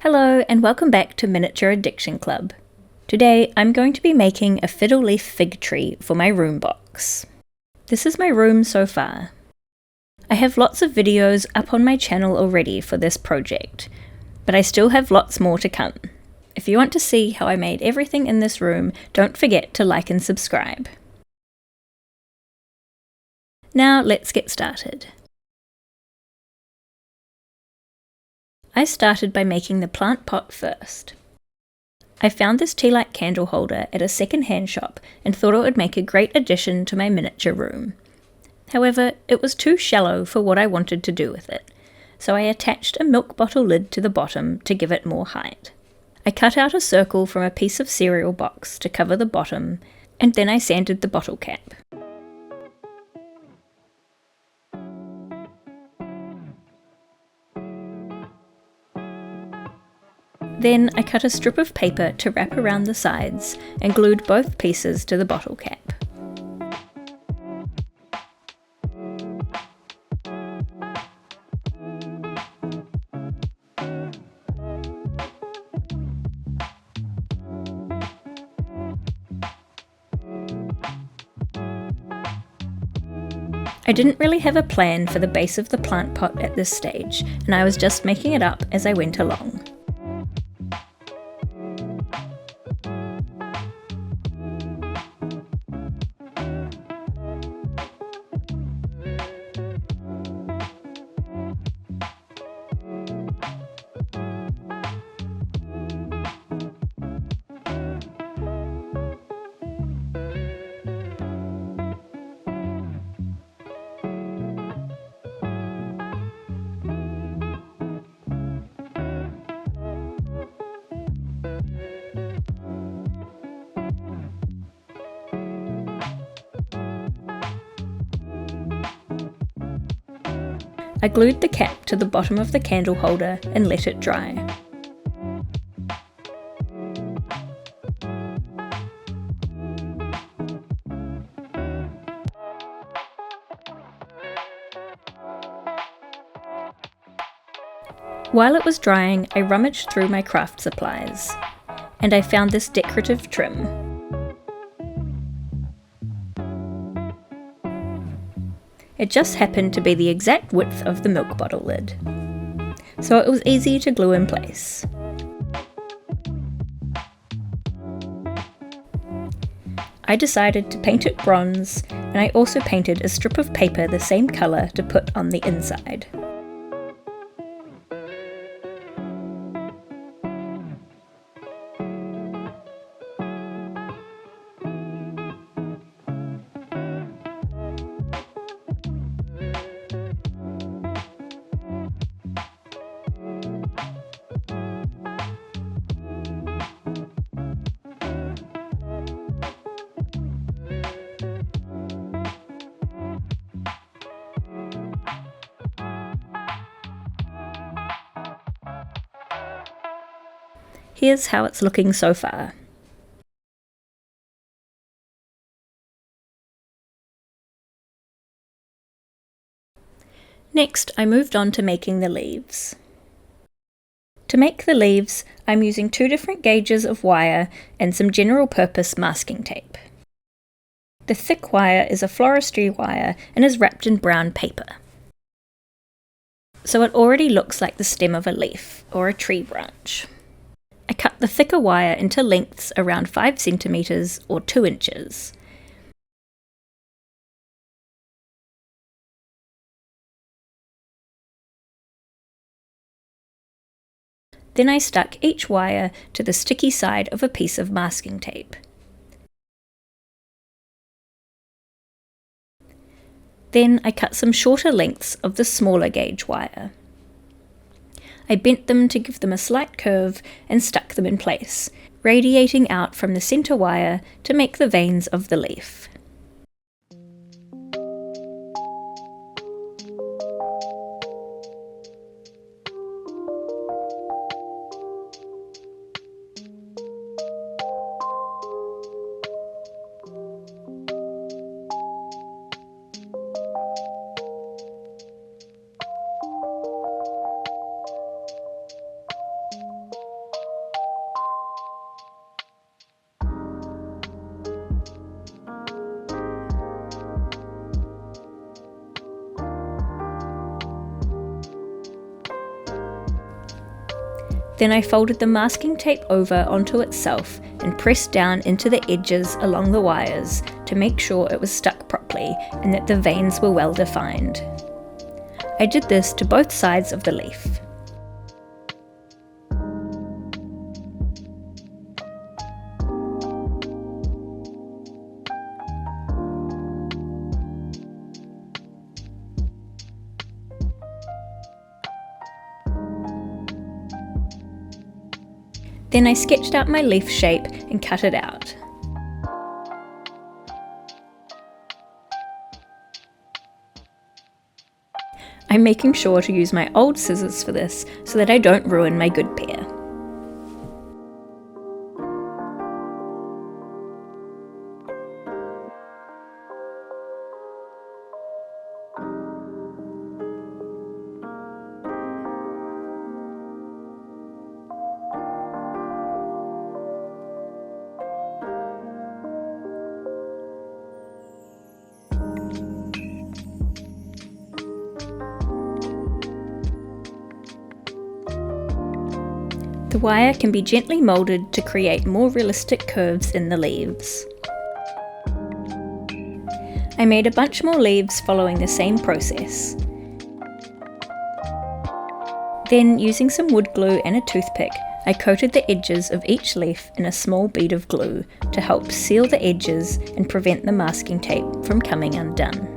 Hello and welcome back to Miniature Addiction Club. Today I'm going to be making a fiddle leaf fig tree for my room box. This is my room so far. I have lots of videos up on my channel already for this project, but I still have lots more to come. If you want to see how I made everything in this room, don't forget to like and subscribe. Now let's get started. I started by making the plant pot first. I found this tea light candle holder at a second-hand shop and thought it would make a great addition to my miniature room. However, it was too shallow for what I wanted to do with it, so I attached a milk bottle lid to the bottom to give it more height. I cut out a circle from a piece of cereal box to cover the bottom, and then I sanded the bottle cap. Then I cut a strip of paper to wrap around the sides and glued both pieces to the bottle cap. I didn't really have a plan for the base of the plant pot at this stage, and I was just making it up as I went along. I glued the cap to the bottom of the candle holder and let it dry. While it was drying, I rummaged through my craft supplies, and I found this decorative trim. It just happened to be the exact width of the milk bottle lid, so it was easy to glue in place. I decided to paint it bronze, and I also painted a strip of paper the same colour to put on the inside. Here's how it's looking so far. Next, I moved on to making the leaves. To make the leaves, I'm using 2 different gauges of wire and some general purpose masking tape. The thick wire is a floristry wire and is wrapped in brown paper, so it already looks like the stem of a leaf or a tree branch. I cut the thicker wire into lengths around 5 centimeters or 2 inches. Then I stuck each wire to the sticky side of a piece of masking tape. Then I cut some shorter lengths of the smaller gauge wire. I bent them to give them a slight curve and stuck them in place, radiating out from the center wire to make the veins of the leaf. Then I folded the masking tape over onto itself and pressed down into the edges along the wires to make sure it was stuck properly and that the veins were well defined. I did this to both sides of the leaf. Then I sketched out my leaf shape and cut it out. I'm making sure to use my old scissors for this so that I don't ruin my good pair. The wire can be gently moulded to create more realistic curves in the leaves. I made a bunch more leaves following the same process. Then, using some wood glue and a toothpick, I coated the edges of each leaf in a small bead of glue to help seal the edges and prevent the masking tape from coming undone.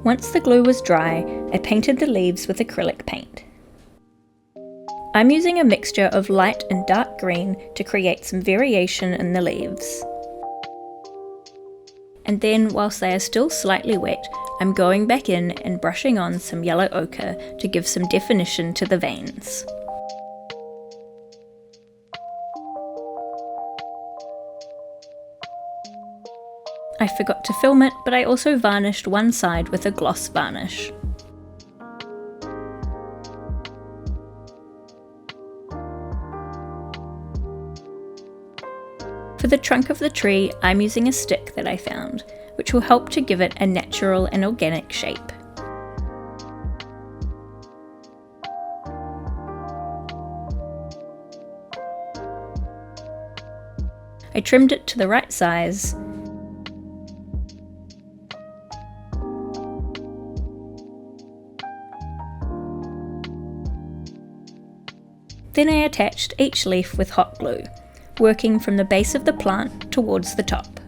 Once the glue was dry, I painted the leaves with acrylic paint. I'm using a mixture of light and dark green to create some variation in the leaves. And then, whilst they are still slightly wet, I'm going back in and brushing on some yellow ochre to give some definition to the veins. I forgot to film it, but I also varnished one side with a gloss varnish. For the trunk of the tree, I'm using a stick that I found, which will help to give it a natural and organic shape. I trimmed it to the right size. Then I attached each leaf with hot glue, working from the base of the plant towards the top.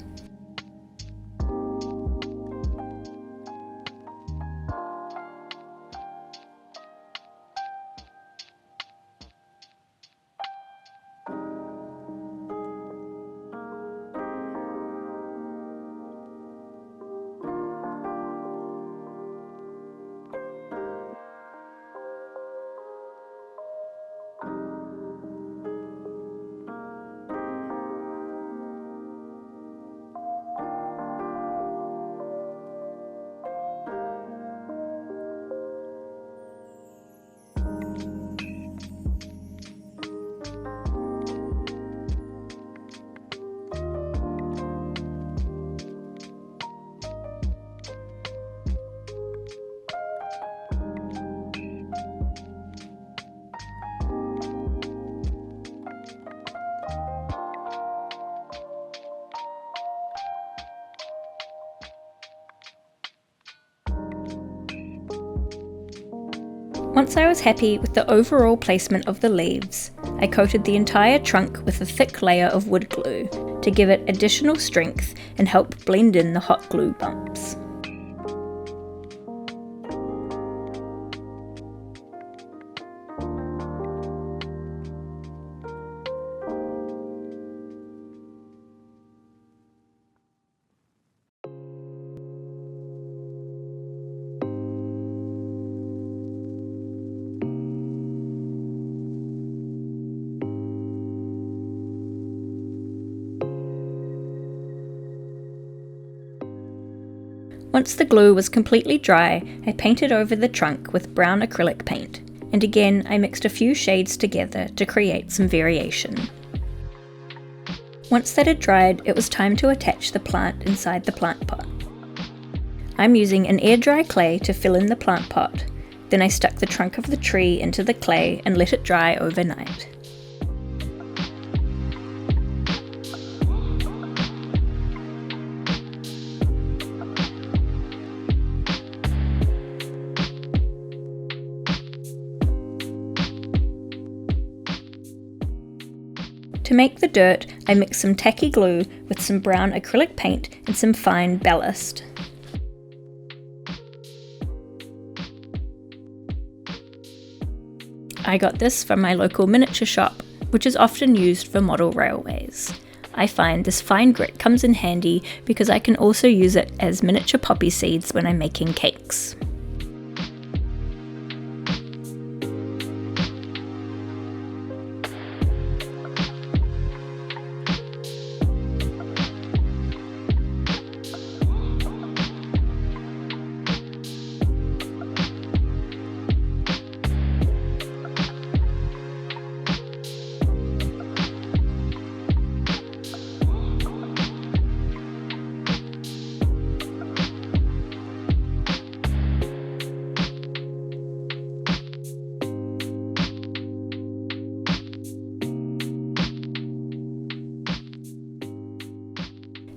Once I was happy with the overall placement of the leaves, I coated the entire trunk with a thick layer of wood glue to give it additional strength and help blend in the hot glue bumps. Once the glue was completely dry, I painted over the trunk with brown acrylic paint, and again I mixed a few shades together to create some variation. Once that had dried, it was time to attach the plant inside the plant pot. I'm using an air dry clay to fill in the plant pot, then I stuck the trunk of the tree into the clay and let it dry overnight. To make the dirt, I mixed some tacky glue with some brown acrylic paint and some fine ballast. I got this from my local miniature shop, which is often used for model railways. I find this fine grit comes in handy because I can also use it as miniature poppy seeds when I'm making cakes.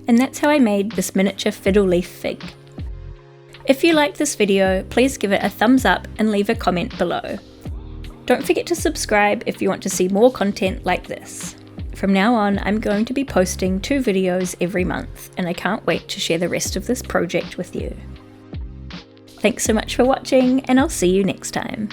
And that's how I made this miniature fiddle leaf fig. If you liked this video, please give it a thumbs up and leave a comment below. Don't forget to subscribe if you want to see more content like this. From now on, I'm going to be posting 2 videos every month, and I can't wait to share the rest of this project with you. Thanks so much for watching, and I'll see you next time.